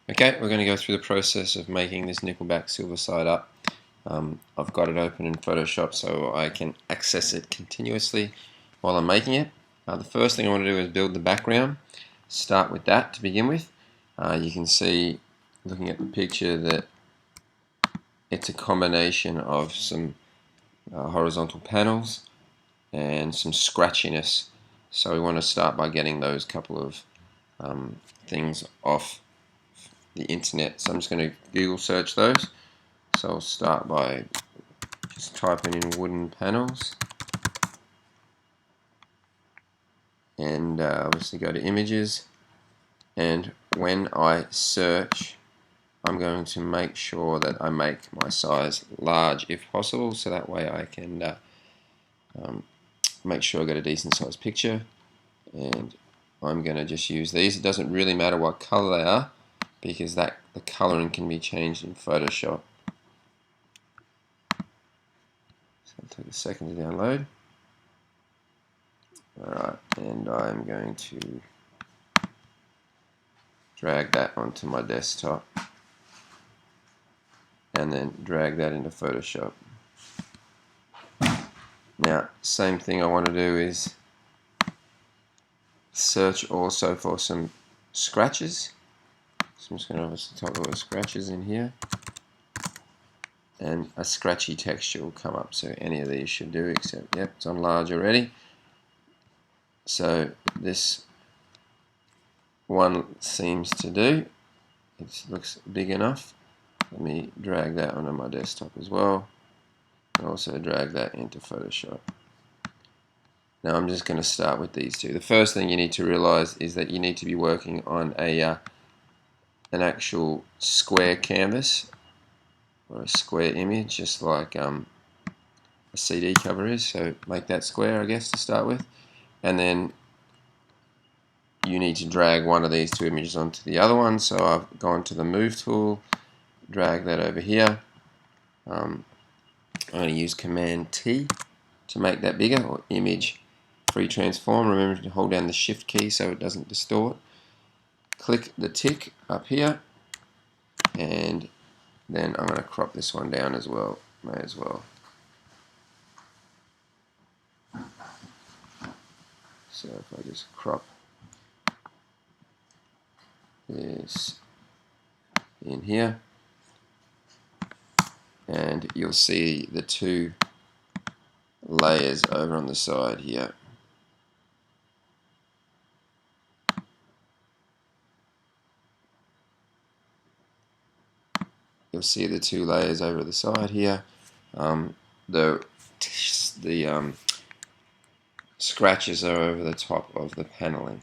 Okay, we're going to go through the process of making this Nickelback silver side up. I've got it open in Photoshop so I can access it continuously while I'm making it. The first thing I want to do is build the background. Start with that to begin with. You can see, looking at the picture, that it's a combination of some horizontal panels and some scratchiness. So we want to start by getting those couple of things off the internet. So I'm just going to Google search those. So I'll start by just typing in wooden panels, and obviously go to images, and when I search I'm going to make sure that I make my size large if possible, so that way I can make sure I get a decent sized picture. And I'm going to just use these. It doesn't really matter what color they are because the coloring can be changed in Photoshop. So it'll take a second to download. Alright, and I'm going to drag that onto my desktop and then drag that into Photoshop. Now, same thing I want to do is search also for some scratches. So I'm just going to obviously type all the scratches in here, and a scratchy texture will come up. So any of these should do, except, yep, it's on large already. So this one seems to do. It looks big enough. Let me drag that onto my desktop as well, and also drag that into Photoshop. Now I'm just going to start with these two. The first thing you need to realize is that you need to be working on an actual square canvas or a square image, just like a CD cover is. So make that square, I guess, to start with, and then you need to drag one of these two images onto the other one. So I've gone to the move tool, drag that over here. I'm going to use Command T to make that bigger, or image free transform. Remember to hold down the shift key so it doesn't distort. Click the tick up here, and then I'm going to crop this one down as well. May as well. So if I just crop this in here, and you'll see the two layers over on the side here. You'll see the two layers over the side here. The scratches are over the top of the paneling.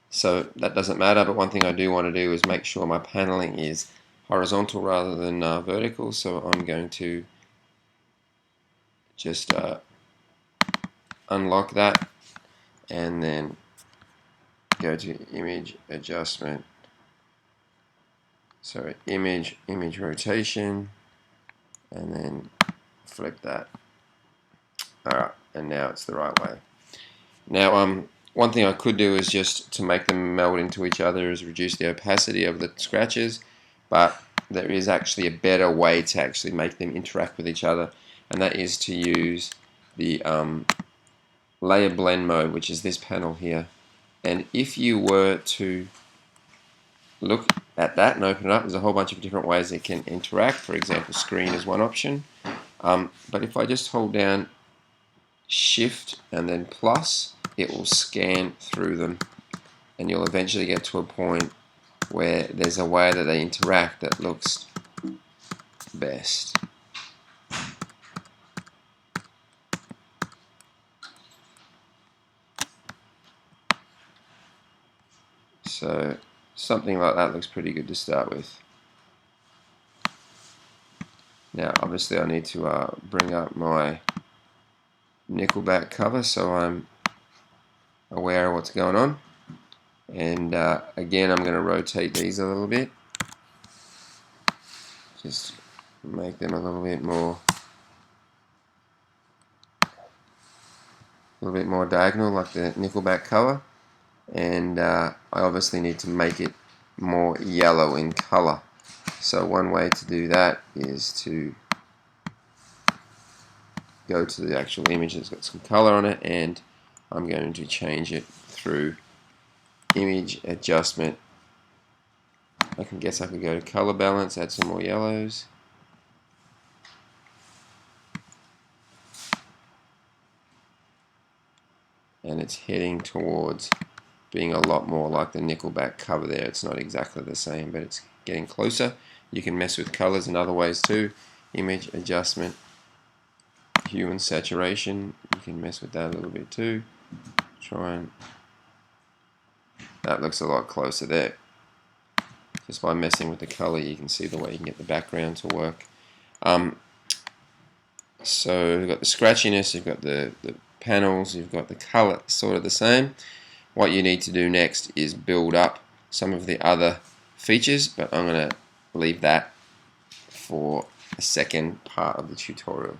So that doesn't matter, but one thing I do want to do is make sure my paneling is horizontal rather than vertical. So I'm going to just unlock that and then go to image adjustment. So image rotation, and then flip that. Alright, and now it's the right way. Now one thing I could do is just to make them meld into each other is reduce the opacity of the scratches, but there is actually a better way to actually make them interact with each other, and that is to use the layer blend mode, which is this panel here. And if you were to look at that and open it up, there's a whole bunch of different ways it can interact. For example, screen is one option, but if I just hold down Shift and then plus, it will scan through them, and you'll eventually get to a point where there's a way that they interact that looks best. So something like that looks pretty good to start with. Now obviously I need to bring up my Nickelback cover so I'm aware of what's going on, and again I'm going to rotate these a little bit, just make them a little bit more diagonal like the Nickelback cover, and I obviously need to make it more yellow in color. So one way to do that is to go to the actual image that's got some color on it, and I'm going to change it through image adjustment. I guess I could go to color balance, add some more yellows. And it's heading towards being a lot more like the Nickelback cover there. It's not exactly the same, but it's getting closer. You can mess with colors in other ways too. Image adjustment, hue and saturation. You can mess with that a little bit too. That looks a lot closer there. Just by messing with the color, you can see the way you can get the background to work. So you've got the scratchiness, you've got the panels, you've got the color sort of the same. What you need to do next is build up some of the other features, but I'm going to leave that for a second part of the tutorial.